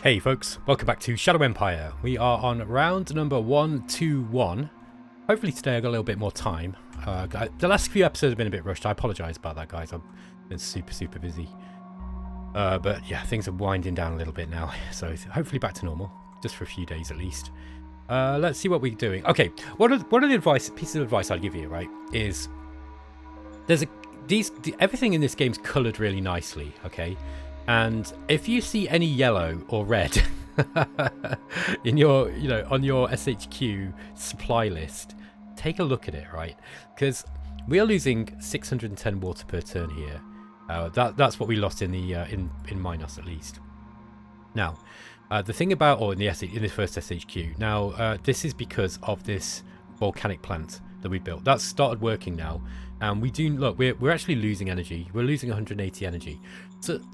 Hey folks, welcome back to Shadow Empire. We are on round number 121. Hopefully today I got a little bit more time. The last few episodes have been a bit rushed. I apologise about that, guys. I've been super busy. But yeah, things are winding down a little bit now. So hopefully back to normal, just for a few days at least. Let's see what we're doing. Okay, one of the pieces of advice I'd give you, right, is everything in this game's coloured really nicely, okay? And if you see any yellow or red in your, on your SHQ supply list, take a look at it, right? Because we are losing 610 water per turn here. That's what we lost in the in Minos at least. Now, the thing about, in the first SHQ. Now, this is because of this volcanic plant that we built. That's started working now, and we're actually losing energy. We're losing 180 energy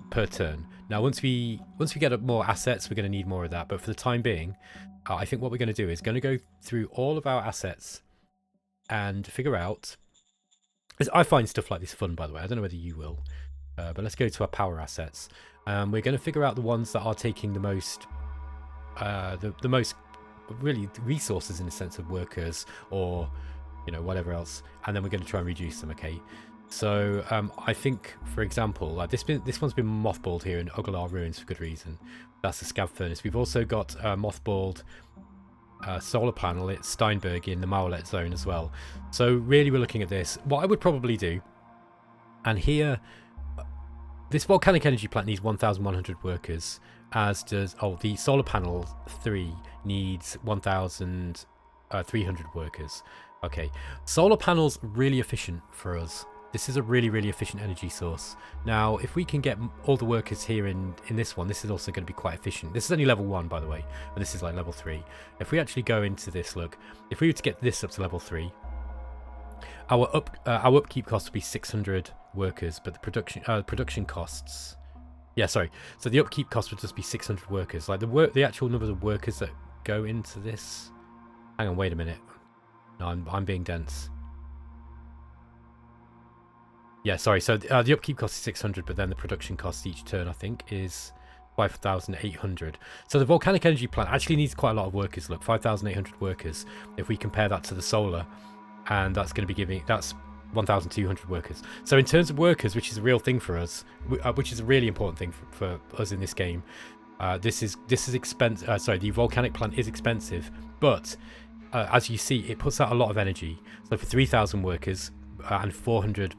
per turn. Now, once we get more assets, we're going to need more of that. But for the time being, I think what we're going to do is going to go through all of our assets and figure out. I find stuff like this fun, by the way. I don't know whether you will, but let's go to our power assets. We're going to figure out the ones that are taking the most, the most really resources in the sense of workers or whatever else, and then we're going to try and reduce them. Okay, so I think, for example, like this one's been mothballed here in Ugalar Ruins for good reason. That's the scab furnace. We've also got mothballed solar panel at Steinberg in the Maulet zone as well. So really we're looking at this. What I would probably do, and here this volcanic energy plant needs 1,100 workers, as does the solar panel 3 needs 1,300 workers. Okay, solar panels really efficient for us. This is a really efficient energy source. Now, if we can get all the workers here in this one, this is also going to be quite efficient. This is only level 1, by the way, and this is like level 3. If we actually go into this, look, if we were to get this up to level 3, our upkeep cost would be 600 workers, but the production costs, so the upkeep cost would just be 600 workers. Like the actual number of workers that go into this. Hang on, wait a minute. No, I'm being dense. Yeah, sorry. So the upkeep cost is 600, but then the production cost each turn, I think, is 5,800. So the volcanic energy plant actually needs quite a lot of workers. Look, 5,800 workers. If we compare that to the solar, and that's going to be that's 1,200 workers. So in terms of workers, which is a real thing for us, which is a really important thing for us in this game, this is expensive. The volcanic plant is expensive, but as you see, it puts out a lot of energy. So for 3,000 workers and 400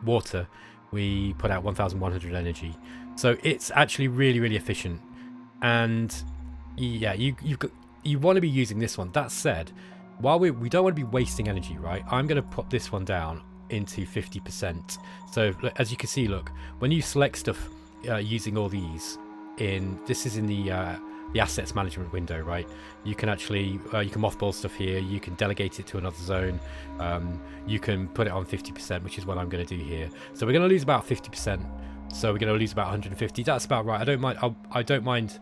water, we put out 1,100 energy. So it's actually really efficient. And yeah, you want to be using this one. That said, while we don't want to be wasting energy, right? I'm going to put this one down into 50%. So as you can see, look, when you select stuff using all these this is in the assets management window, right? You can actually you can mothball stuff here, you can delegate it to another zone, you can put it on 50%, which is what I'm going to do here. So we're going to lose about 50%, so we're going to lose about 150. That's about right. I don't mind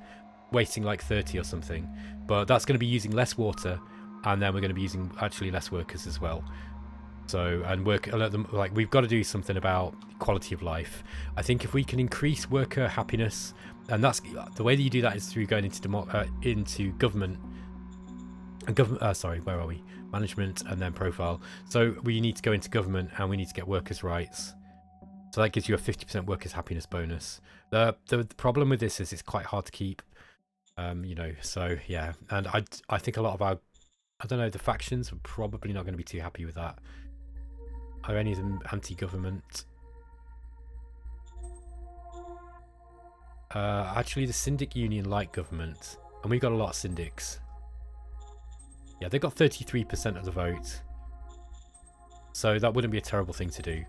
wasting like 30 or something, but that's going to be using less water, and then we're going to be using actually less workers as well. So, and we've got to do something about quality of life. I think if we can increase worker happiness, and that's the way that you do that is through going into government. Where are we? Management and then profile. So we need to go into government and we need to get workers' rights. So that gives you a 50% workers' happiness bonus. The problem with this is it's quite hard to keep. So yeah, and I think a lot of the factions are probably not going to be too happy with that. Are any of them anti-government? Actually, the Syndic Union like government, and we've got a lot of Syndics. Yeah, they've got 33% of the vote, so that wouldn't be a terrible thing to do.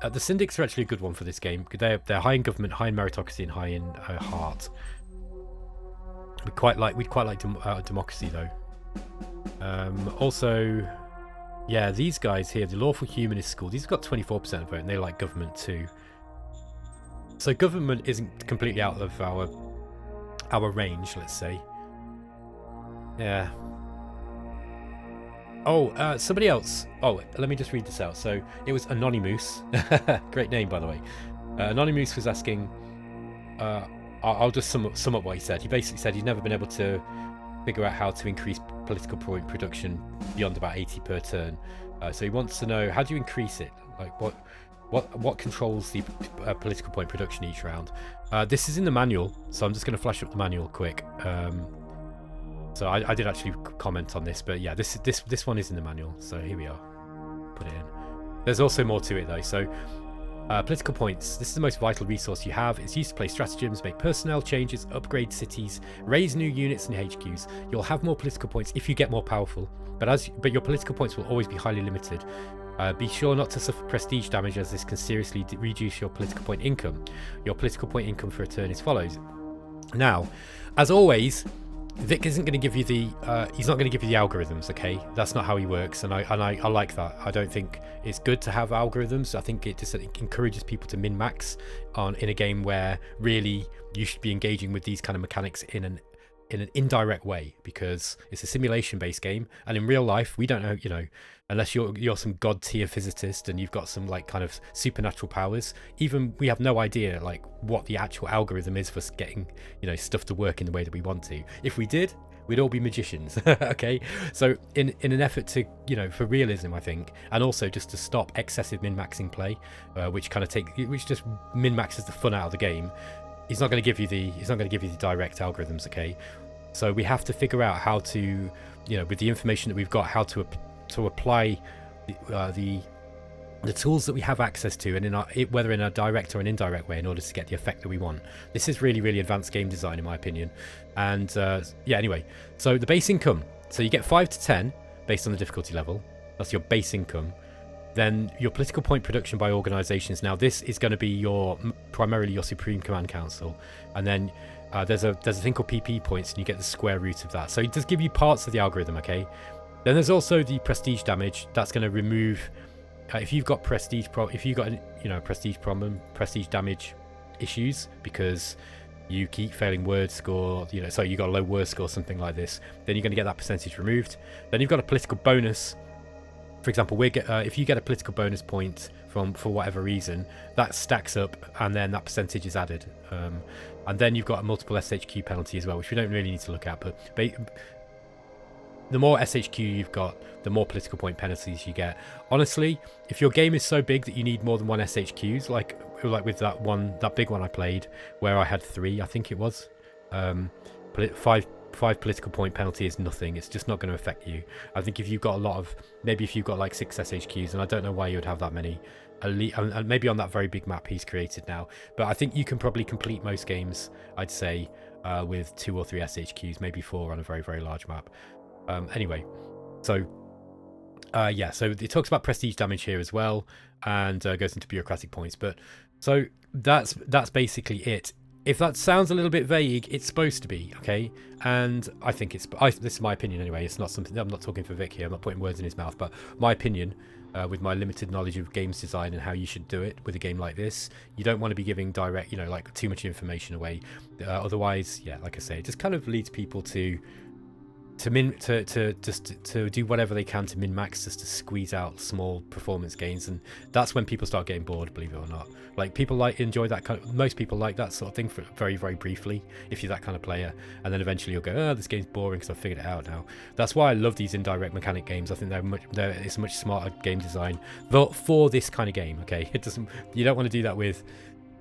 The Syndics are actually a good one for this game. They're high in government, high in meritocracy, and high in heart. We'd quite like democracy though. Also, yeah, these guys here, the Lawful Humanist School, these have got 24% of vote, and they like government too. So government isn't completely out of our range, let's say. Yeah. Oh, somebody else. Oh, let me just read this out. So it was Anonymous. Great name, by the way. Anonymous was asking, I'll just sum up what he said. He basically said he's never been able to figure out how to increase political point production beyond about 80 per turn. So he wants to know, how do you increase it? Like what controls the political point production each round? This is in the manual, so I'm just going to flash up the manual quick. So I did actually comment on this, but yeah, this one is in the manual. So here we are. Put it in. There's also more to it though. So political points. This is the most vital resource you have. It's used to play stratagems, make personnel changes, upgrade cities, raise new units and HQs. You'll have more political points if you get more powerful, but your political points will always be highly limited. Be sure not to suffer prestige damage, as this can seriously reduce your political point income. Your political point income for a turn is follows. Now, as always, Vic isn't going to give you the he's not going to give you the algorithms, okay? That's not how he works, and I like that. I don't think it's good to have algorithms. I think it just encourages people to min-max in a game where really you should be engaging with these kind of mechanics in an indirect way, because it's a simulation-based game, and in real life we don't know, you know, unless you're some god tier physicist and you've got some like kind of supernatural powers, even we have no idea like what the actual algorithm is for getting, you know, stuff to work in the way that we want to. If we did, we'd all be magicians. Okay, so in an effort to, you know, for realism, I think, and also just to stop excessive min-maxing play, which just min-maxes the fun out of the game. He's not going to give you the direct algorithms, okay? So we have to figure out how to, you know, with the information that we've got, how to apply the tools that we have access to, and whether in a direct or an indirect way, in order to get the effect that we want. This is really, really advanced game design, in my opinion. And yeah, anyway, so the base income. So you get 5 to 10 based on the difficulty level. That's your base income. Then your political point production by organizations. Now this is going to be primarily your Supreme Command Council, and then there's a thing called PP points, and you get the square root of that. So it does give you parts of the algorithm, okay? Then there's also the prestige damage. That's going to remove if you've got prestige damage issues because you keep failing word score, you know, so you got a low word score, something like this. Then you're going to get that percentage removed. Then you've got a political bonus. For example, if you get a political bonus point for whatever reason, that stacks up, and then that percentage is added. And then you've got a multiple SHQ penalty as well, which we don't really need to look at. But the more SHQ you've got, the more political point penalties you get. Honestly, if your game is so big that you need more than one SHQs, like with that big one I played, where I had 3, I think it was, 5 political point penalty is nothing. It's just not going to affect you. I think if you've got maybe if you've got like 6 SHQs, and I don't know why you would have that many, and maybe on that very big map he's created now, but I think you can probably complete most games, I'd say, with 2 or 3 SHQs, maybe 4 on a very, very large map. Anyway, so yeah, so it talks about prestige damage here as well, and goes into bureaucratic points. But so that's basically it. If that sounds a little bit vague, it's supposed to be, okay? And I think this is my opinion anyway. It's not something, I'm not talking for Vic here, I'm not putting words in his mouth, but my opinion, with my limited knowledge of games design and how you should do it with a game like this, you don't want to be giving direct, you know, like too much information away. Otherwise, yeah, like I say, it just kind of leads people to do whatever they can to min-max, just to squeeze out small performance gains, and that's when people start getting bored, believe it or not. Like, people enjoy that most people like that sort of thing for very, very briefly, if you're that kind of player, and then eventually you'll go, oh, this game's boring because I've figured it out now. That's why I love these indirect mechanic games. I think it's a much smarter game design for this kind of game, okay? You don't want to do that with,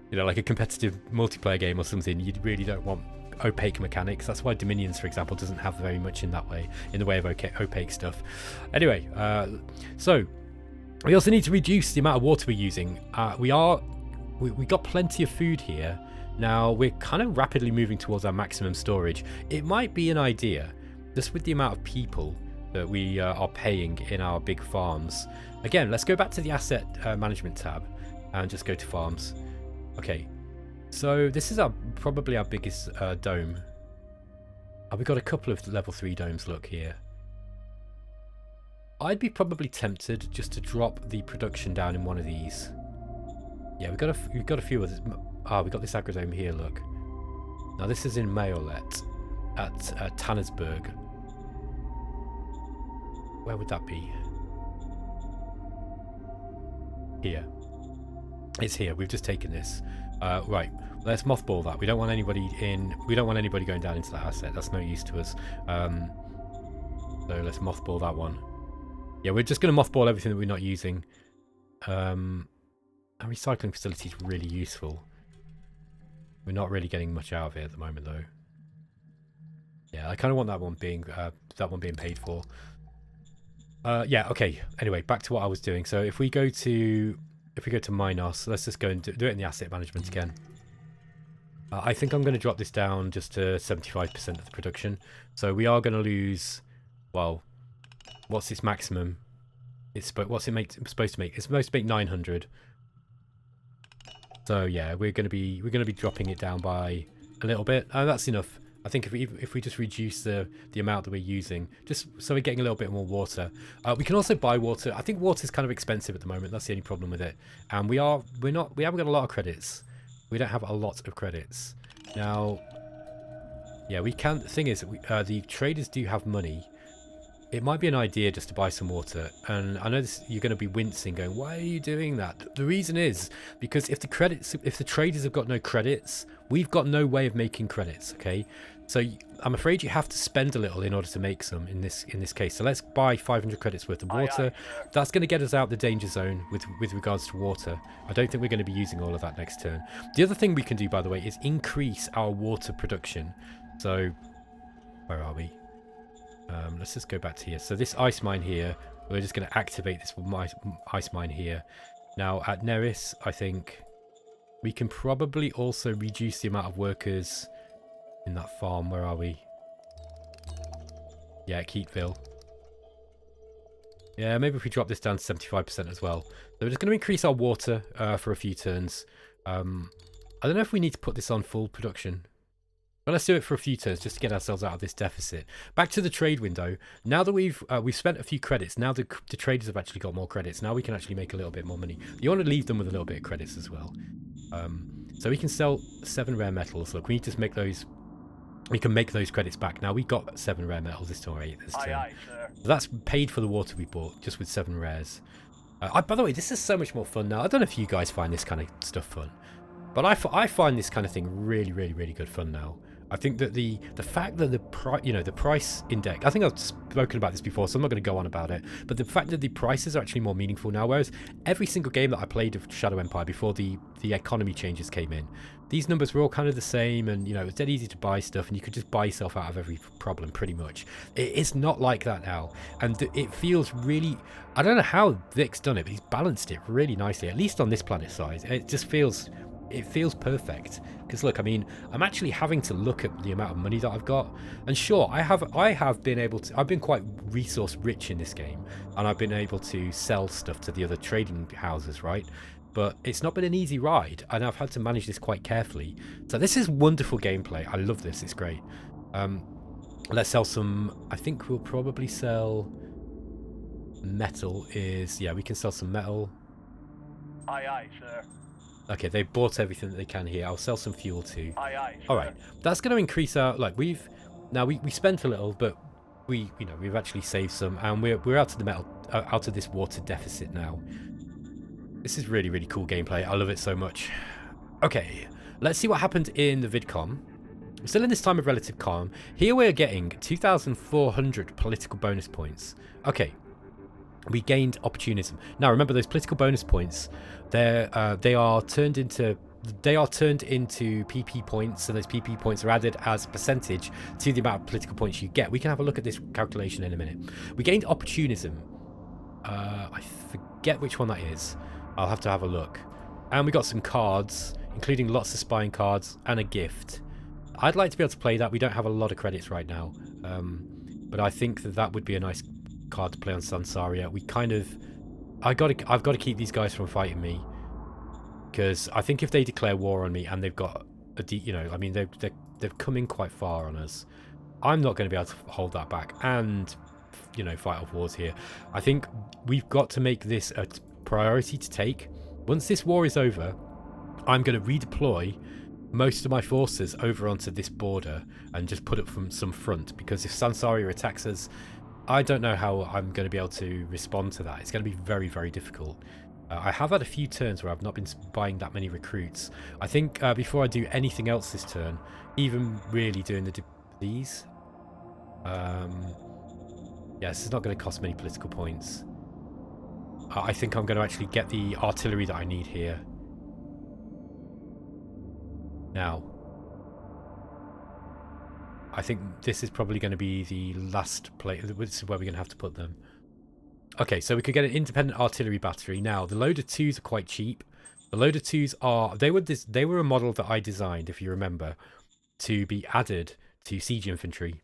you know, like a competitive multiplayer game or something. You really don't want opaque mechanics. That's why Dominions, for example, doesn't have very much in that way, in the way of opaque stuff. Anyway, so we also need to reduce the amount of water we're using. We got plenty of food here. Now we're kind of rapidly moving towards our maximum storage. It might be an idea, just with the amount of people that we are paying in our big farms. Again, let's go back to the asset management tab and just go to farms. Okay, so this is probably our biggest dome. We've got a couple of level 3 domes, look here. I'd be probably tempted just to drop the production down in one of these. Yeah, we've got a few others. We've got this agrodome here, look. Now this is in Mayolet at Tannersburg. Where would that be? Here. It's here. We've just taken this. Right. Let's mothball that. We don't want anybody in. We don't want anybody going down into that asset. That's no use to us. So let's mothball that one. Yeah, we're just going to mothball everything that we're not using. Our recycling facility is really useful. We're not really getting much out of it at the moment, though. Yeah, I kind of want that one being paid for. Yeah. Okay. Anyway, back to what I was doing. So if we go to Minos, let's just go and do it in the asset management again. I think I'm going to drop this down just to 75% of the production. So we are going to lose. Well, what's its maximum? What's it supposed to make? It's supposed to make 900. So yeah, we're going to be dropping it down by a little bit. That's enough. I think if we just reduce the amount that we're using, just so we're getting a little bit more water. We can also buy water. I think water is kind of expensive at the moment. That's the only problem with it. And we haven't got a lot of credits. We don't have a lot of credits now. Yeah, we can. The thing is, the traders do have money. It might be an idea just to buy some water. And I know you're going to be wincing, going, "Why are you doing that?" The reason is because if the traders have got no credits, we've got no way of making credits. Okay, so I'm afraid you have to spend a little in order to make some in this case. So let's buy 500 credits worth of water. That's going to get us out the danger zone with regards to water. I don't think we're going to be using all of that next turn. The other thing we can do, by the way, is increase our water production. So where are we? Let's just go back to here. So this ice mine here, we're just going to activate this ice mine here. Now at Neris, I think we can probably also reduce the amount of workers in that farm. Where are we? Yeah, Keatville. Yeah, maybe if we drop this down to 75% as well. So we're just going to increase our water for a few turns. I don't know if we need to put this on full production. But let's do it for a few turns just to get ourselves out of this deficit. Back to the trade window. Now that we've spent a few credits, now the traders have actually got more credits. Now we can actually make a little bit more money. You want to leave them with a little bit of credits as well. So we can sell 7 rare metals. Look, we need to make those. We can make those credits back. Now we got 7 rare metals this turn. So that's paid for the water we bought just with 7 rares. By the way, this is so much more fun now. I don't know if you guys find this kind of stuff fun, but I find this kind of thing really, really, really good fun now. I think that the fact that the price index, I think I've spoken about this before, so I'm not going to go on about it, but the fact that the prices are actually more meaningful now, whereas every single game that I played of Shadow Empire before the economy changes came in, these numbers were all kind of the same, and it's dead easy to buy stuff, and you could just buy yourself out of every problem pretty much. It's not like that now, and it feels really, I don't know how Vic's done it, but he's balanced it really nicely, at least on this planet size. It just feels perfect. Because look, I mean, I'm actually having to look at the amount of money that I've got, and sure, I've been quite resource rich in this game, and I've been able to sell stuff to the other trading houses, right? But it's not been an easy ride, and I've had to manage this quite carefully. So this is wonderful gameplay. I love this. It's great. Let's sell some. I think we'll probably sell metal. Yeah, we can sell some metal. Aye, sir. Okay, they bought everything that they can here. I'll sell some fuel too. Aye, all right, that's going to increase our, like, we spent a little, but we've actually saved some, and we're out of the metal, out of this water deficit now. This is really, really cool gameplay. I love it so much. Okay, let's see what happened in the vidcom. We're still in this time of relative calm. Here we're getting 2,400 political bonus points. Okay. We gained opportunism. Now remember, those political bonus points, they are turned into PP points, so those PP points are added as a percentage to the amount of political points you get. We can have a look at this calculation in a minute. We gained opportunism. I forget which one that is. I'll have to have a look. And we got some cards, including lots of spying cards and a gift. I'd like to be able to play that. We don't have a lot of credits right now, but I think that would be a nice card to play on Sansaria. I've got to keep these guys from fighting me, because I think if they declare war on me and they've got they've come in quite far on us, I'm not going to be able to hold that back and fight off wars here. I think we've got to make this a priority to take. Once this war is over, I'm going to redeploy most of my forces over onto this border and just put up from some front, because if Sansaria attacks us, I don't know how I'm going to be able to respond to that. It's going to be very, very difficult. I have had a few turns where I've not been buying that many recruits. I think before I do anything else this turn, even really doing these, yeah, this is not going to cost many political points. I think I'm going to actually get the artillery that I need here. Now, I think this is probably going to be the last place. This is where we're going to have to put them. Okay, so we could get an independent artillery battery. Now, the loader 2s are quite cheap. The loader 2s are... They were a model that I designed, if you remember, to be added to siege infantry.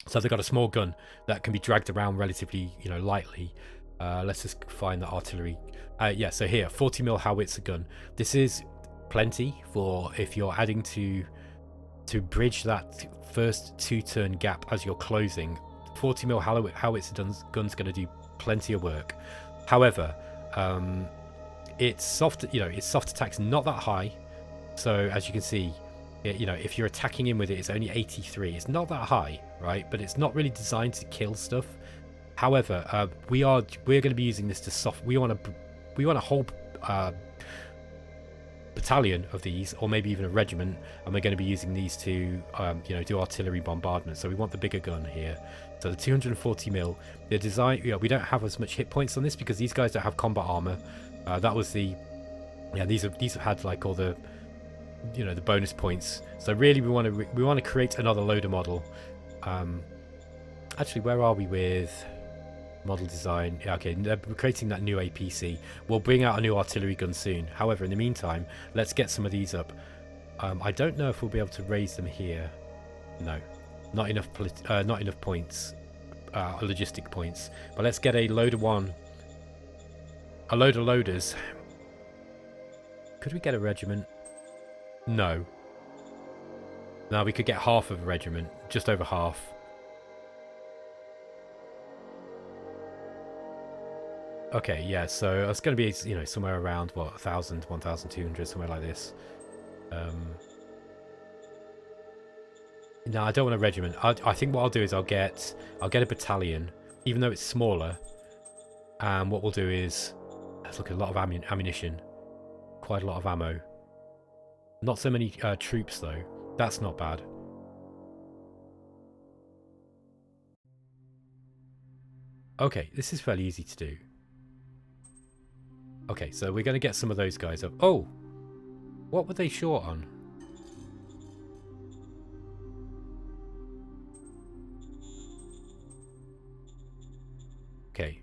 So they've got a small gun that can be dragged around relatively, you know, lightly. Let's just find the artillery. Yeah, so here, 40mm howitzer gun. This is plenty for if you're adding to bridge that first 2-turn gap as you're closing. 40mm howitzer gun's going to do plenty of work. However, it's soft. You know, its soft attack's not that high. So as you can see, you know, if you're attacking in with it, it's only 83. It's not that high, right? But it's not really designed to kill stuff. However, we're going to be using this to soft. We want a whole battalion of these, or maybe even a regiment, and we're going to be using these to, you know, do artillery bombardment. So we want the bigger gun here. So the 240mm. The design, you know, we don't have as much hit points on this because these guys don't have combat armor. That was the, yeah. These have had like all the, you know, the bonus points. So really, we want to create another loader model. Actually, where are we with model design? Yeah, okay, we're creating that new APC. We'll bring out a new artillery gun soon. However, in the meantime, let's get some of these up. I don't know if we'll be able to raise them here. No, not enough points, logistic points. But let's get a loader one, a load of loaders. Could we get a regiment? No. No, we could get half of a regiment, just over half. Okay, yeah, so it's going to be, you know, somewhere around, what, 1,000, 1,200, somewhere like this. No, I don't want a regiment. I think what I'll do is I'll get a battalion, even though it's smaller. And what we'll do is, let's look at a lot of ammunition. Quite a lot of ammo. Not so many troops, though. That's not bad. Okay, this is fairly easy to do. Okay, so we're going to get some of those guys up. Oh! What were they short on? Okay.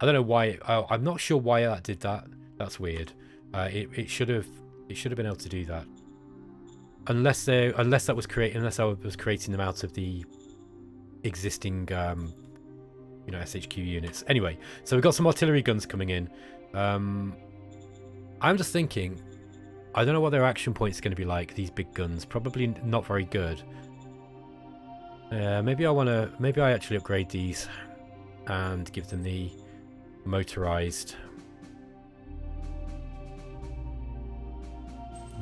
I don't know why. I'm not sure why that did that. That's weird. It should have been able to do that. Unless I was creating them out of the existing you know, SHQ units. Anyway, so we've got some artillery guns coming in. I'm just thinking, I don't know what their action points are going to be like, these big guns. Probably not very good. Maybe I actually upgrade these and give them the motorized.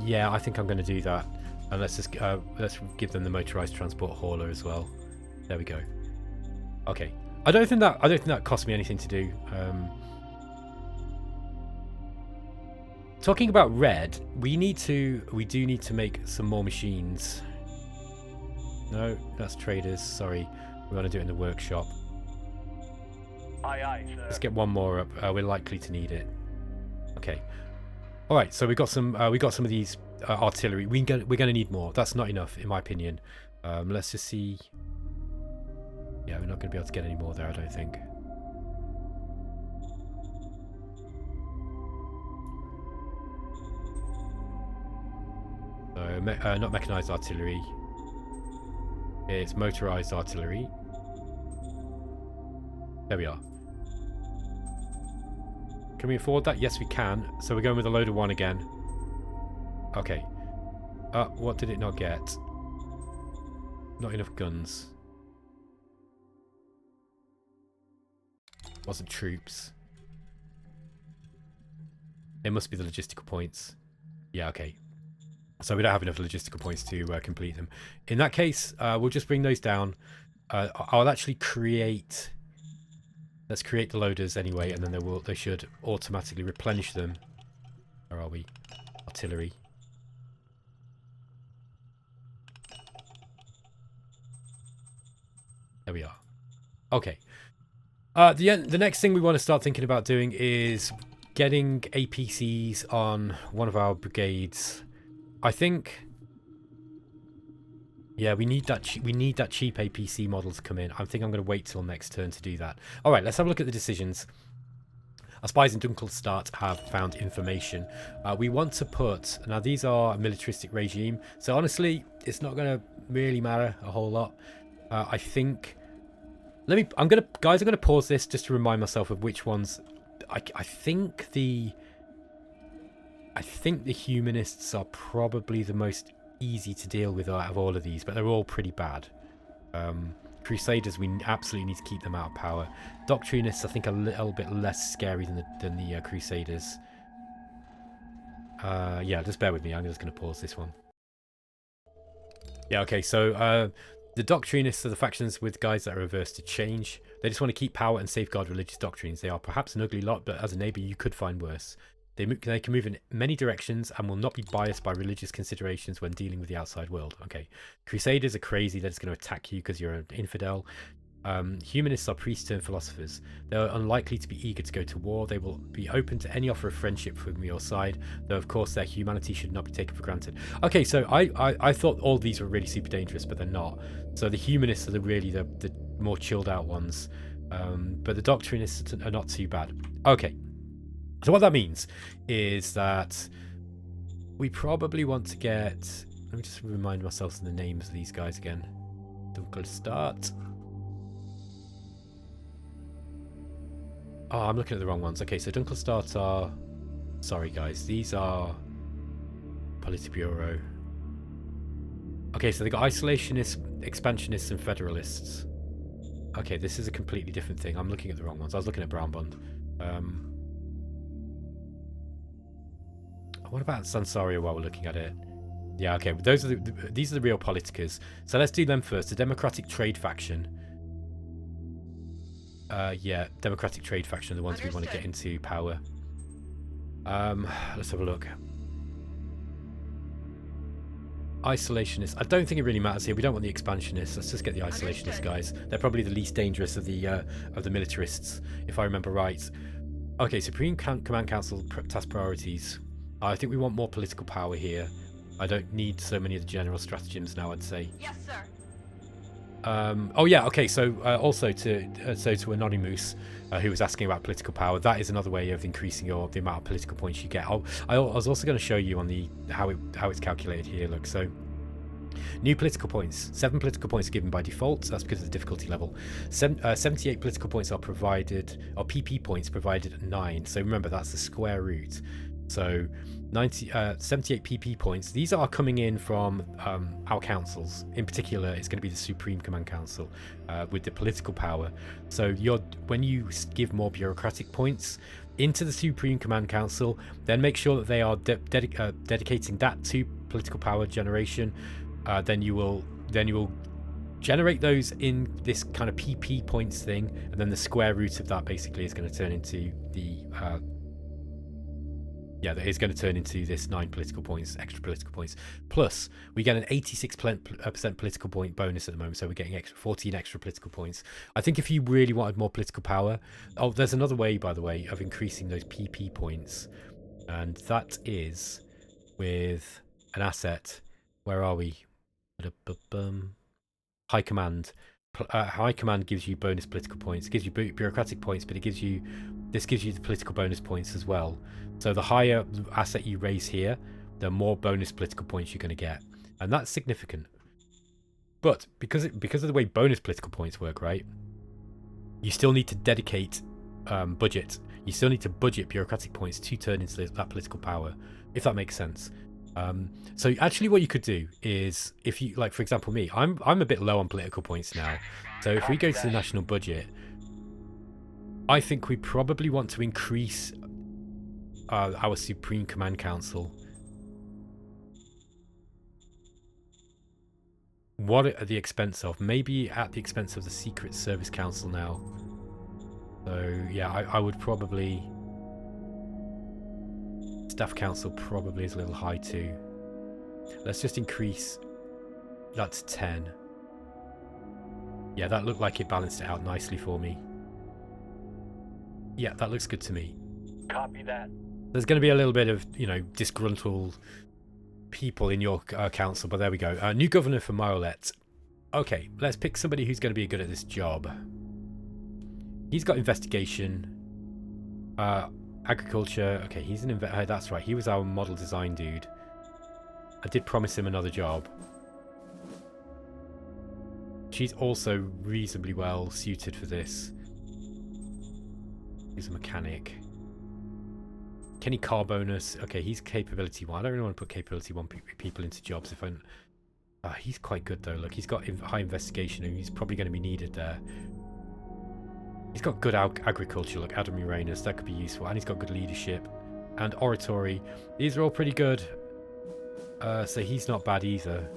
Yeah, I think I'm going to do that. And let's give them the motorized transport hauler as well. There we go. Okay. I don't think that cost me anything to do. Talking about red, we do need to make some more machines. No, that's traders. Sorry, we want to do it in the workshop. Aye, aye, sir. Let's get one more up. We're likely to need it. Okay. All right. So we got some of these artillery. We're going to need more. That's not enough, in my opinion. Let's just see. Yeah, we're not going to be able to get any more there, I don't think. So, not mechanized artillery. It's motorized artillery. There we are. Can we afford that? Yes, we can. So we're going with a loader one again. Okay. What did it not get? Not enough guns. Wasn't troops. It must be the logistical points. Yeah, okay. So we don't have enough logistical points to complete them. In that case, we'll just bring those down. I'll actually create Let's create the loaders anyway, and then they should automatically replenish them. Where are we? Artillery. There we are. Okay. The next thing we want to start thinking about doing is getting APCs on one of our brigades. I think... Yeah, we need that cheap APC model to come in. I think I'm going to wait till next turn to do that. All right, let's have a look at the decisions. Our spies in Dunkelstadt have found information. We want to put... Now, these are a militaristic regime, so honestly, it's not going to really matter a whole lot. I think... I'm gonna pause this just to remind myself of which ones. I think the humanists are probably the most easy to deal with out of all of these, but they're all pretty bad. Crusaders, we absolutely need to keep them out of power. Doctrinists, I think, are a little bit less scary than the Crusaders. Yeah, just bear with me. I'm just gonna pause this one. Yeah, okay. So the Doctrinists are the factions with guys that are averse to change. They just want to keep power and safeguard religious doctrines. They are perhaps an ugly lot, but as a neighbour you could find worse. They can move in many directions and will not be biased by religious considerations when dealing with the outside world. Okay. Crusaders are crazy. They're just going to attack you because you're an infidel. Humanists are priest-turned philosophers. They're unlikely to be eager to go to war. They will be open to any offer of friendship from your side, though of course their humanity should not be taken for granted. Okay, so I thought all these were really super dangerous, but they're not. So the humanists are really the more chilled out ones, but the doctrinists are not too bad. Okay, so what that means is that we probably want to get... Let me just remind myself of the names of these guys again. Dunkelstadt. Oh, I'm looking at the wrong ones. Okay, so Dunkelstadt are... Sorry, guys. These are... Politburo. Okay, so they got isolationists, expansionists, and federalists. Okay, this is a completely different thing. I'm looking at the wrong ones. I was looking at Brownbond. What about Sansaria while we're looking at it? Yeah, okay. These are the real politicas. So let's do them first. The Democratic Trade Faction. Yeah, Democratic Trade Faction are the ones we want to get into power. Let's have a look. Isolationists. I don't think it really matters here. We don't want the expansionists. Let's just get the isolationist guys. They're probably the least dangerous of the militarists, if I remember right. Okay, Supreme Command Council task priorities. I think we want more political power here. I don't need so many of the general stratagems now, I'd say. Yes, sir. Oh yeah, okay, so also to Anonymous, who was asking about political power, that is another way of increasing the amount of political points you get. I was also going to show you on the how it's calculated here. Look, so new political points, 7 political points are given by default. That's because of the difficulty level. 78 political points are provided, or PP points provided at 9. So remember, that's the square root. So 78 PP points. These are coming in from our councils. In particular, it's going to be the Supreme Command Council with the political power. So when you give more bureaucratic points into the Supreme Command Council, then make sure that they are dedicating that to political power generation. Then you will generate those in this kind of PP points thing, and then the square root of that basically is going to turn into the that is going to turn into this 9 political points, extra political points. Plus, we get an 86% political point bonus at the moment, so we're getting 14 extra political points. I think if you really wanted more political power... Oh, there's another way, by the way, of increasing those PP points, and that is with an asset. Where are we? High Command. High Command gives you bonus political points. It gives you bureaucratic points, but this gives you the political bonus points as well. So the higher asset you raise here, the more bonus political points you're going to get, and that's significant. But because of the way bonus political points work, right? You still need to dedicate budget. You still need to budget bureaucratic points to turn into that political power, if that makes sense. So actually what you could do is, if you, like, for example me, I'm a bit low on political points now. So if we go to the national budget, I think we probably want to increase our Supreme Command Council. What at the expense of? Maybe at the expense of the Secret Service Council now. So yeah, I would probably... Staff council probably is a little high too. Let's just increase that to 10. Yeah, that looked like it balanced it out nicely for me. Yeah, that looks good to me. Copy that. There's going to be a little bit of, you know, disgruntled people in your council, but there we go. New governor for Myolet. Okay, let's pick somebody who's going to be good at this job. He's got investigation. Agriculture. Okay, he's an that's right. He was our model design dude. I did promise him another job. She's also reasonably well suited for this. He's a mechanic. Kenny car bonus. Okay, he's capability 1. I don't really want to put capability 1 people into jobs if I'm... he's quite good though. Look, he's got high investigation and he's probably going to be needed there. He's got good agriculture. Look, Adam Uranus, that could be useful. And he's got good leadership and oratory. These are all pretty good. So he's not bad either.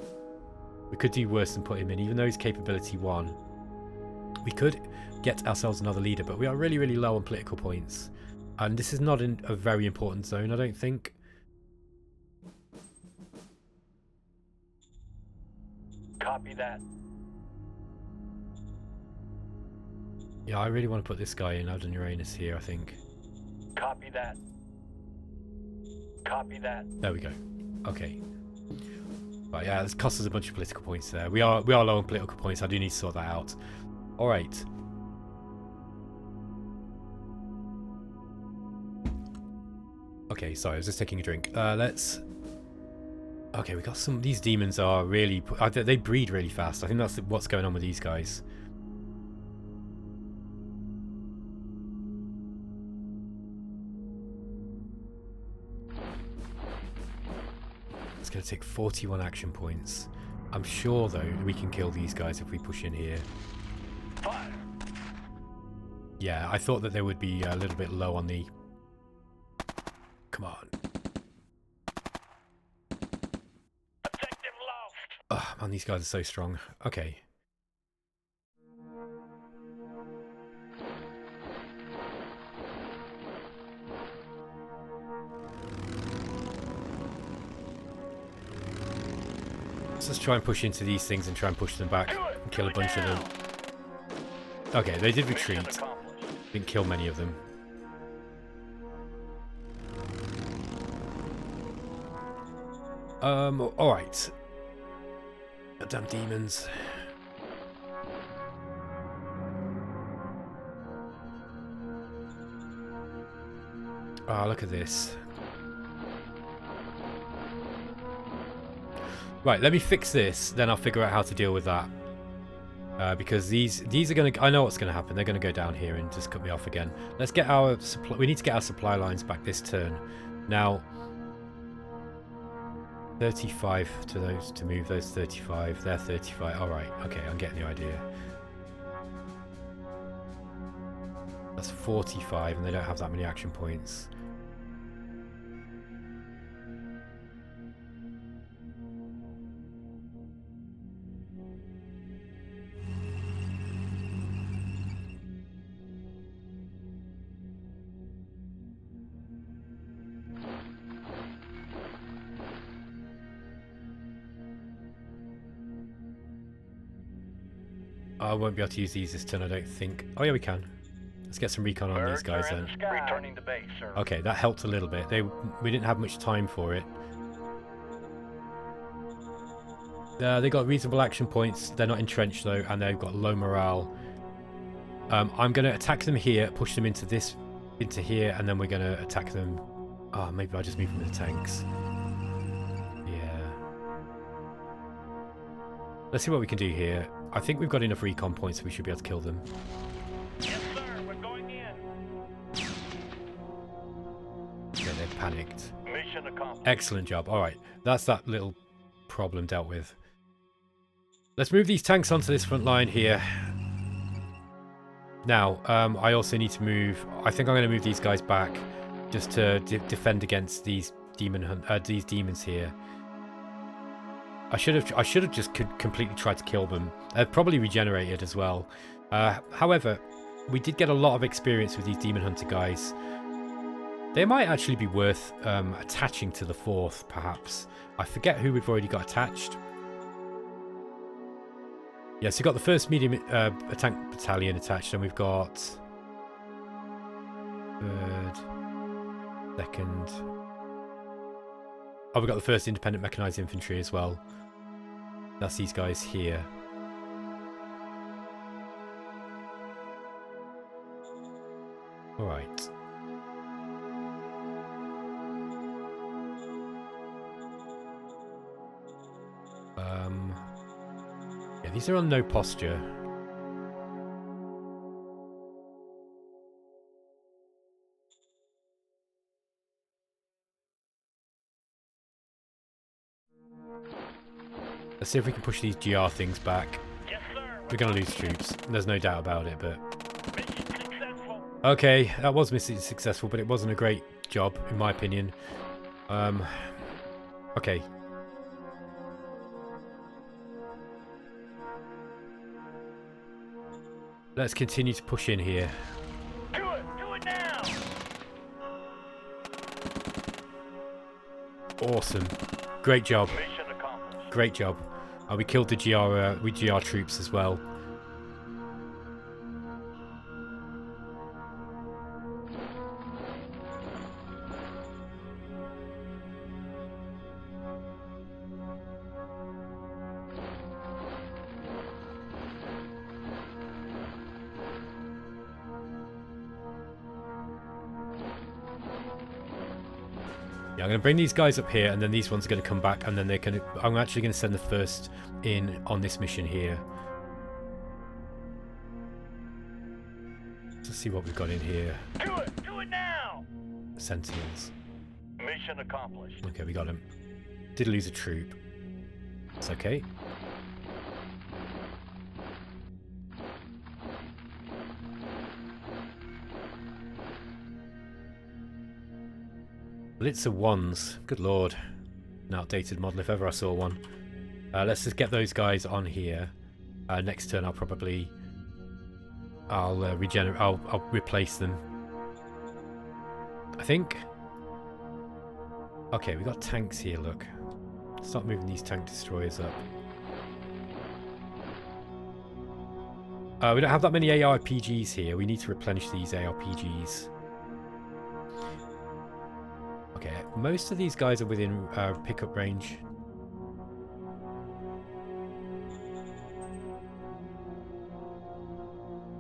We could do worse than put him in, even though he's capability 1. We could get ourselves another leader, but we are really, really low on political points. And this is not in a very important zone, I don't think. Copy that. Yeah, I really want to put this guy in, Adam Uranus here, I think. Copy that. Copy that. There we go. Okay. But yeah, this costs us a bunch of political points there. We are low on political points. I do need to sort that out. All right. Okay, sorry, I was just taking a drink. Let's... Okay, we got some... These demons are really... They breed really fast. I think that's what's going on with these guys. It's going to take 41 action points. I'm sure, though, we can kill these guys if we push in here. Fire. Yeah, I thought that they would be a little bit low on the... Come on. Objective lost. Oh, man, these guys are so strong. Okay. Let's just try and push into these things and try and push them back and kill a bunch of them. Okay, they did retreat. Didn't kill many of them. Alright. Damn demons. Ah, look at this. Right, let me fix this, then I'll figure out how to deal with that. Because these are going to... I know what's going to happen. They're going to go down here and just cut me off again. Let's get our... We need to get our supply lines back this turn. Now... 35 to those to move those 35. They're 35. Alright, okay, I'm getting the idea. That's 45 and they don't have that many action points. I won't be able to use these this turn, I don't think. Oh yeah, we can. Let's get some recon on these guys then. Returning to base, sir. Okay, that helped a little bit. We didn't have much time for it. They got reasonable action points. They're not entrenched though, and they've got low morale. I'm going to attack them here, push them into here, and then we're going to attack them. Oh, maybe I'll just move them with the tanks. Yeah. Let's see what we can do here. I think we've got enough recon points so we should be able to kill them. Yes, sir. We're going in. Yeah, they're panicked. Mission accomplished. Excellent job. All right, that's that little problem dealt with. Let's move these tanks onto this front line here. Now, I also need to move... I think I'm going to move these guys back just to defend against these demons here. I should have just completely tried to kill them. They're probably regenerated as well. However, we did get a lot of experience with these Demon Hunter guys. They might actually be worth attaching to the 4th, perhaps. I forget who we've already got attached. Yeah, so we've got the 1st medium tank battalion attached, and we've got 3rd, 2nd. Oh, we've got the 1st independent mechanized infantry as well. That's these guys here. All right. Yeah, these are on no posture. Let's see if we can push these GR things back. Yes, sir. We're going to lose troops. There's no doubt about it, but... Mission successful. Okay, that was mission successful, but it wasn't a great job, in my opinion. Okay. Let's continue to push in here. Do it now. Awesome. Great job. Mission accomplished. Great job. We killed the GR troops as well. Yeah, I'm going to bring these guys up here, and then these ones are going to come back, and then they're going to... I'm actually going to send the 1st in on this mission here. Let's see what we've got in here. Do it now. Sentinels. Mission accomplished. Okay, we got him. Did lose a troop. It's okay. Blitzer 1s. Good lord. An outdated model if ever I saw one. Let's just get those guys on here. Next turn I'll probably... I'll regenerate... I'll replace them. I think. Okay, we got tanks here, look. Start moving these tank destroyers up. We don't have that many ARPGs here. We need to replenish these ARPGs. Okay, most of these guys are within pickup range.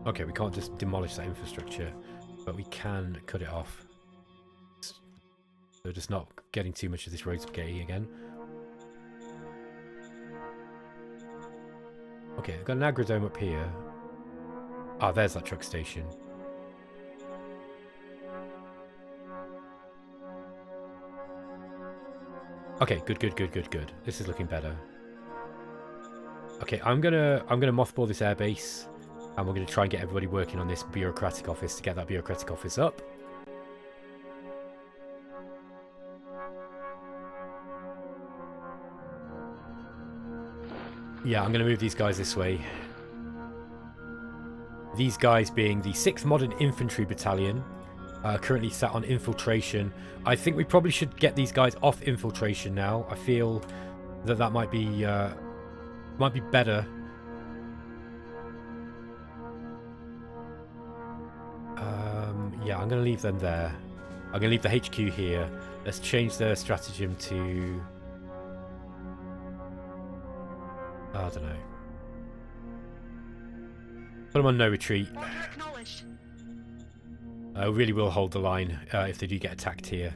Okay, we can't just demolish that infrastructure, but we can cut it off. So just not getting too much of this road spaghetti again. Okay, we've got an agrodome up here. Ah, there's that truck station. Okay, good. This is looking better. Okay, I'm gonna mothball this airbase, and we're gonna try and get everybody working on this bureaucratic office to get that bureaucratic office up. Yeah, I'm gonna move these guys this way. These guys being the 6th Modern Infantry Battalion, currently sat on infiltration. I think we probably should get these guys off infiltration now. I feel that that might be better. Yeah, I'm going to leave them there. I'm going to leave the HQ here. Let's change their stratagem to... I don't know. Put them on no retreat. I really will hold the line if they do get attacked here.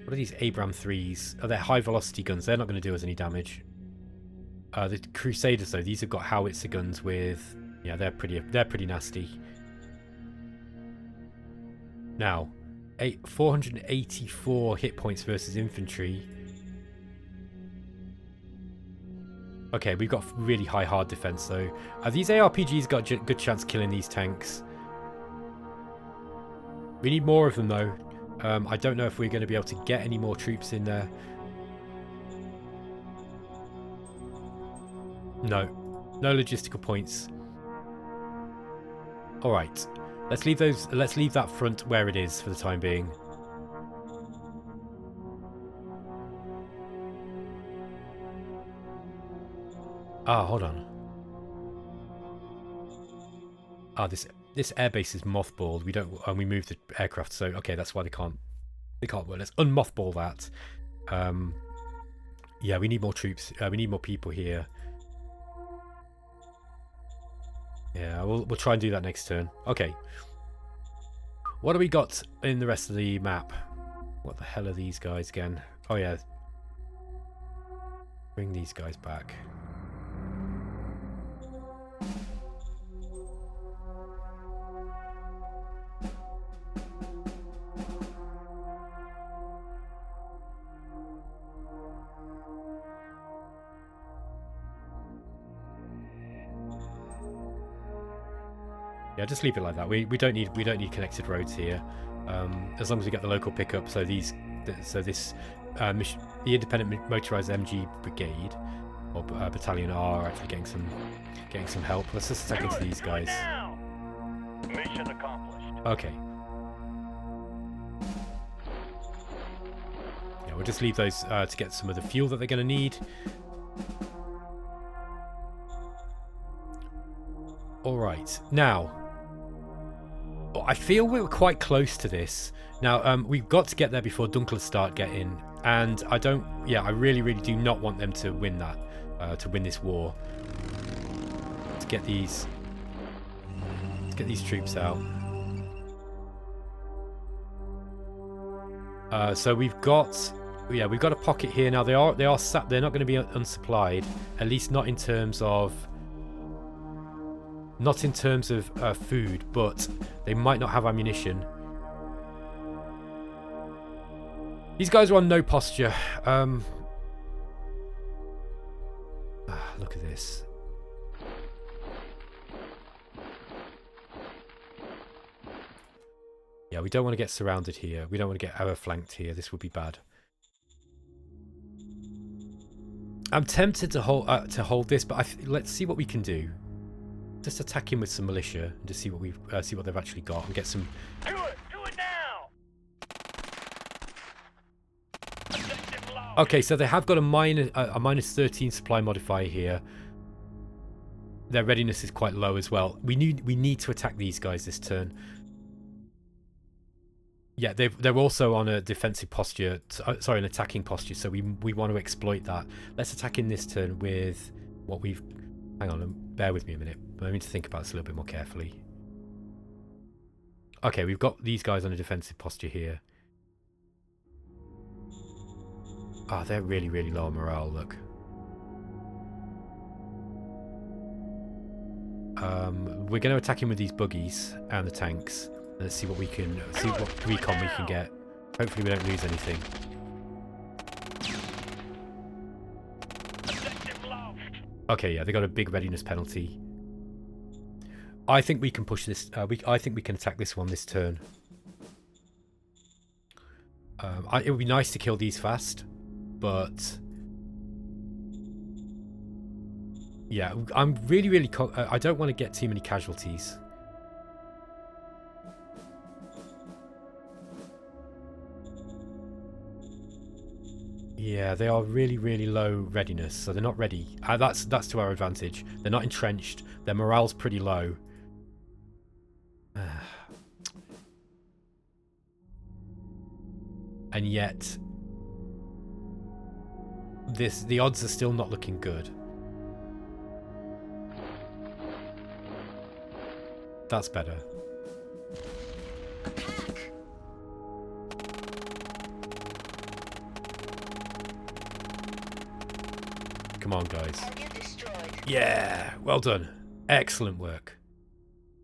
What are these Abram 3s? Oh, they're high velocity guns. They're not going to do us any damage. The Crusaders, though, these have got howitzer guns with... Yeah, they're pretty nasty. Now, 484 hit points versus infantry. Okay, we've got really high hard defense, though. These ARPGs got a good chance killing these tanks. We need more of them, though. I don't know if we're going to be able to get any more troops in there. No. No logistical points. All right. Let's leave those. Let's leave that front where it is for the time being. Ah, hold on. Ah, this airbase is mothballed. We don't, and we moved the aircraft, so okay, that's why they can't work. Let's unmothball that. Yeah, we need more troops. We need more people here. Yeah, we'll try and do that next turn. Okay. What do we got in the rest of the map? What the hell are these guys again? Oh yeah. Bring these guys back. Yeah, just leave it like that. We don't need connected roads here, as long as we get the local pickup. So the independent motorized MG brigade or battalion are actually getting some help. Let's just attack into these guys. Mission accomplished. Okay. Yeah, we'll just leave those to get some of the fuel that they're going to need. All right, now. I feel we're quite close to this. Now, we've got to get there before Dunkles start getting, and I really, really do not want them to win that, to win this war. To get these troops out. So we've got a pocket here now. They're not going to be unsupplied, at least not in terms of. Not in terms of food, but they might not have ammunition. These guys are on no posture. Look at this. Yeah, we don't want to get surrounded here. We don't want to get outflanked here. This would be bad. I'm tempted to hold this, but let's see what we can do. Just attack him with some militia and just see what they've actually got and get some. Do it now. Okay, so they have got a minus 13 supply modifier here. Their readiness is quite low as well. We need to attack these guys this turn. Yeah, they're also on a defensive posture. Sorry, an attacking posture. So we want to exploit that. Let's attack in this turn with what we've. Hang on, bear with me a minute. I need to think about this a little bit more carefully. Okay, we've got these guys on a defensive posture here. Ah, they're really, really low on morale, look. We're going to attack him with these buggies and the tanks. Let's see what we can, see what recon we can get. Hopefully we don't lose anything. Okay, yeah, they got a big readiness penalty. I think we can push this. I think we can attack this one this turn. It would be nice to kill these fast, but yeah, I'm really, really. I don't want to get too many casualties. Yeah, they are really, really low readiness, so they're not ready. That's to our advantage. They're not entrenched. Their morale's pretty low. And yet, the odds are still not looking good. That's better. Come on, guys. Yeah, well done. Excellent work.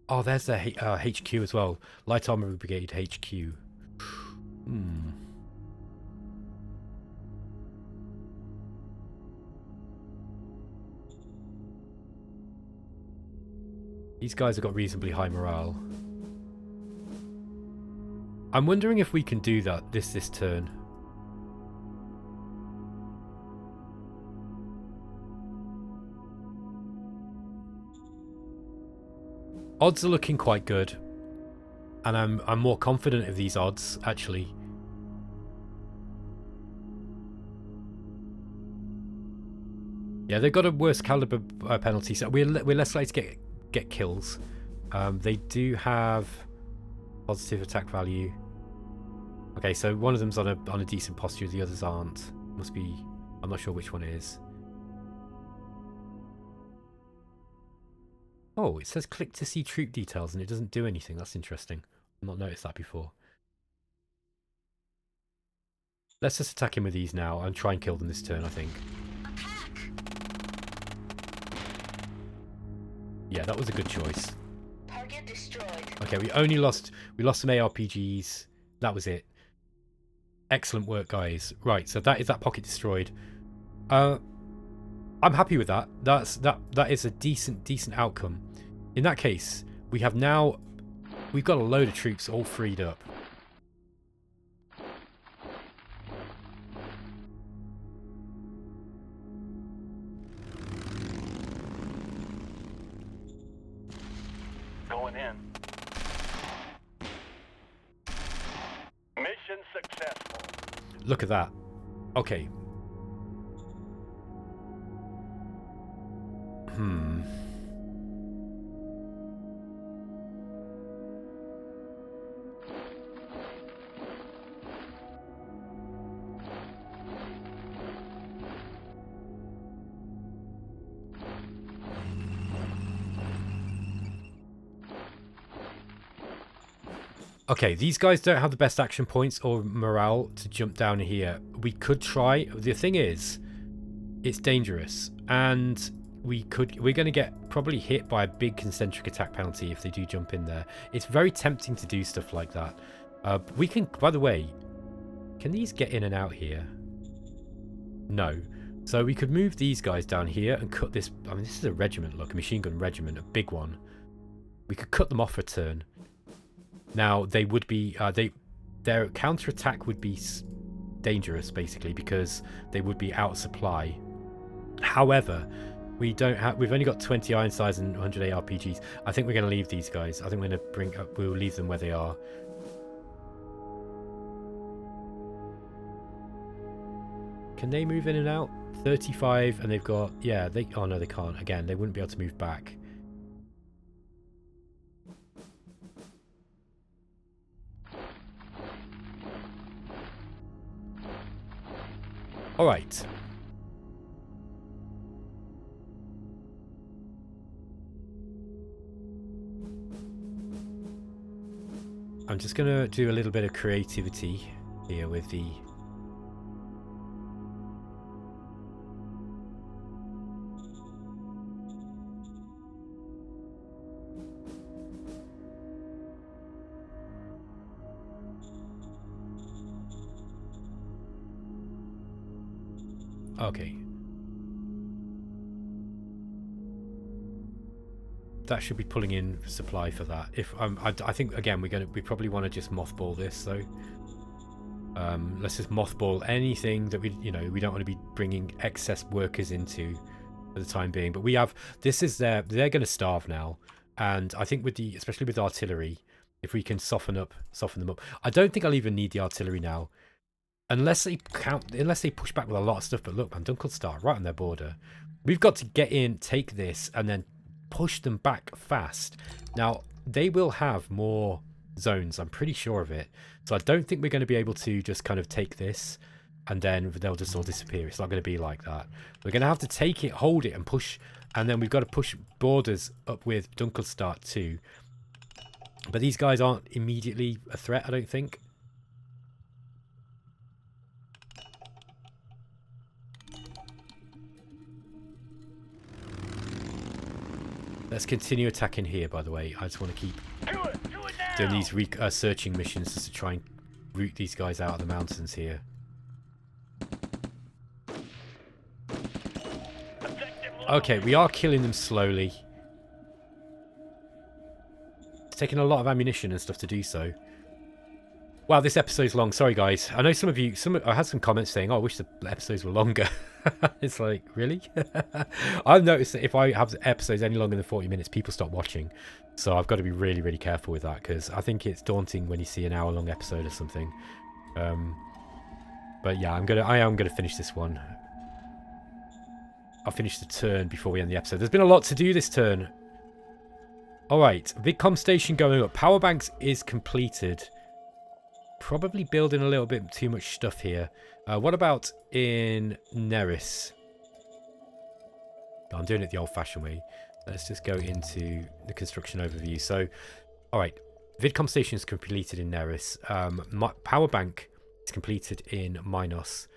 Oh, there's their HQ as well. Light Armour Brigade HQ. These guys have got reasonably high morale. I'm wondering if we can do that this turn. Odds are looking quite good. And I'm more confident of these odds, actually. Yeah, they've got a worse caliber penalty, so we're less likely to get kills. They do have positive attack value. Okay, so one of them's on a decent posture, the others aren't. Must be, I'm not sure which one it is. Oh, it says click to see troop details and it doesn't do anything. That's interesting. I've not noticed that before. Let's just attack him with these now and try and kill them this turn, I think. Yeah, that was a good choice. Target destroyed. Okay, we lost some ARPGs. That was it. Excellent work, guys. Right, so that is that pocket destroyed. I'm happy with that. That is a decent outcome. In that case, we've got a load of troops all freed up. Going in. Mission successful. Look at that. Okay. Okay, these guys don't have the best action points or morale to jump down here. We could try. The thing is, it's dangerous, and we're going to get probably hit by a big concentric attack penalty if they do jump in there. It's very tempting to do stuff like that. We can, by the way, can these get in and out here? No. So we could move these guys down here and cut this. I mean, this is a regiment, look, a machine gun regiment, a big one. We could cut them off a turn. Now, they would be, their counter-attack would be dangerous, basically, because they would be out of supply. However, we've only got 20 iron sights and 100 ARPGs. I think we're going to leave these guys. I think we'll leave them where they are. Can they move in and out? 35, and they've got, yeah, oh no, they can't. Again, they wouldn't be able to move back. All right. I'm just going to do a little bit of creativity here with the... Okay. That should be pulling in supply for that. If I think again we probably want to just mothball this though. Let's just mothball anything that we don't want to be bringing excess workers into for the time being. But we have they're going to starve now, and I think especially with artillery, if we can soften them up. I don't think I'll even need the artillery now. Unless they push back with a lot of stuff. But look, man, Dunkelstadt right on their border. We've got to get in, take this, and then push them back fast. Now, they will have more zones. I'm pretty sure of it. So I don't think we're going to be able to just kind of take this, and then they'll just all disappear. It's not going to be like that. We're going to have to take it, hold it, and push. And then we've got to push borders up with Dunkelstadt too. But these guys aren't immediately a threat, I don't think. Let's continue attacking here, by the way. I just want to keep doing these searching missions just to try and root these guys out of the mountains here. Okay, we are killing them slowly. It's taking a lot of ammunition and stuff to do so. Wow, this episode's long. Sorry, guys. I know some of you... I had some comments saying, oh, I wish the episodes were longer. It's like, really? I've noticed that if I have episodes any longer than 40 minutes, people stop watching. So I've got to be really, really careful with that, because I think it's daunting when you see an hour-long episode or something. But yeah, I am gonna finish this one. I'll finish the turn before we end the episode. There's been a lot to do this turn. Alright, VidCom station going up. Power banks is completed. Probably building a little bit too much stuff here. What about in Neris? I'm doing it the old-fashioned way. Let's just go into the construction overview. So, alright, VidCom station is completed in Neris. Power bank is completed in Minos.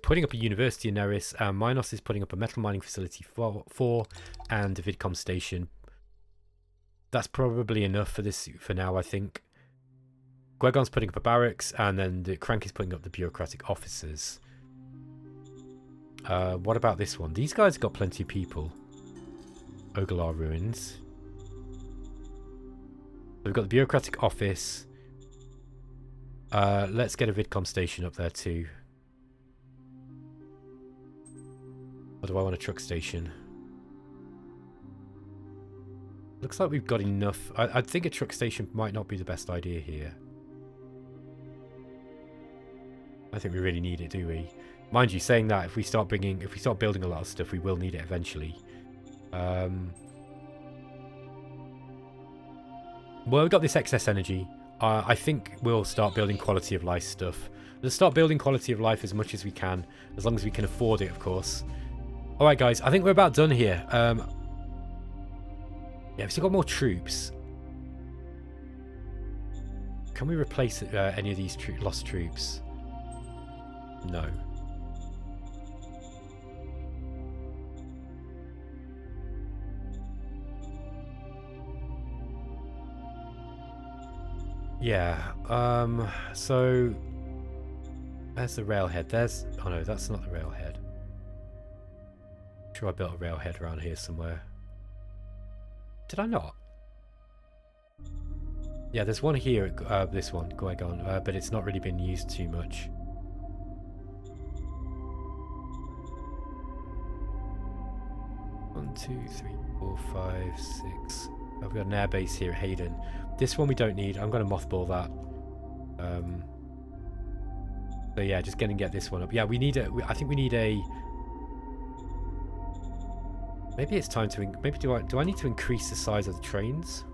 Putting up a university in Neris. Minos is putting up a metal mining facility for and a VidCom station. That's probably enough for this for now, I think. Gwegon's putting up a barracks, and then the Crank is putting up the bureaucratic officers. What about this one? These guys got plenty of people. Ogalar ruins. We've got the bureaucratic office. Let's get a VidCom station up there too. Or do I want a truck station? Looks like we've got enough. I think a truck station might not be the best idea here. I think we really need it, do we? Mind you, saying that, if we start building a lot of stuff, we will need it eventually. Well, we've got this excess energy. I think we'll start building quality of life stuff. Let's start building quality of life as much as we can, as long as we can afford it, of course. Alright guys, I think we're about done here. Yeah, we've still got more troops. Can we replace any of these lost troops? No. Yeah, so there's the railhead. Oh no, that's not the railhead. I'm sure I built a railhead around here somewhere. Did I not? Yeah, there's one here at this one, Gwegon, but it's not really been used too much. One, 2, 3, 4, 5, 6. I've got an airbase here at Hayden. This one we don't need. I'm going to mothball that. So yeah, just get this one up. Yeah, we need a. I think we need a. Maybe it's time to. Maybe do I need to increase the size of the trains?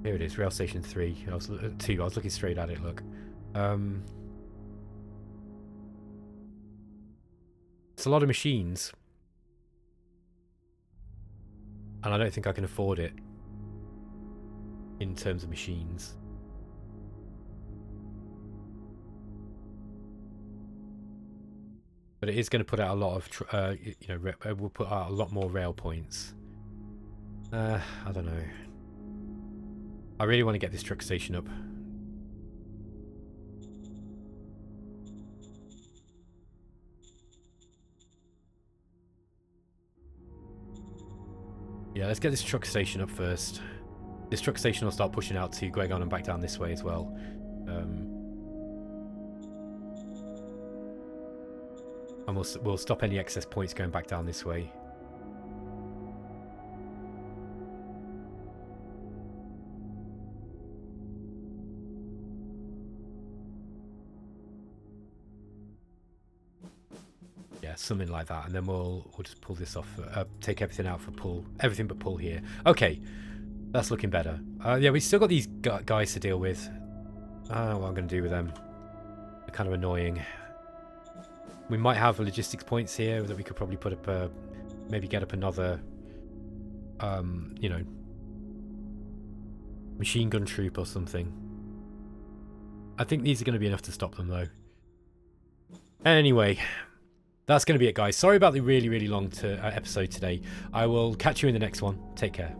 Here it is, rail station 3. I was 2. I was looking straight at it. Look. It's a lot of machines, and I don't think I can afford it in terms of machines. But it is going to put out a lot of, we'll put out a lot more rail points. I don't know. I really want to get this truck station up. Yeah, let's get this truck station up first. This truck station will start pushing out to Gwegon and back down this way as well. And we'll stop any excess points going back down this way. Yeah, something like that, and then we'll just pull this off. Take everything out for pull, everything but pull here. Okay, that's looking better. Yeah, we still got these guys to deal with. What I'm going to do with them? They're kind of annoying. We might have logistics points here that we could probably put up. Maybe get up another, machine gun troop or something. I think these are going to be enough to stop them, though. Anyway. That's going to be it, guys. Sorry about the really, really long episode today. I will catch you in the next one. Take care.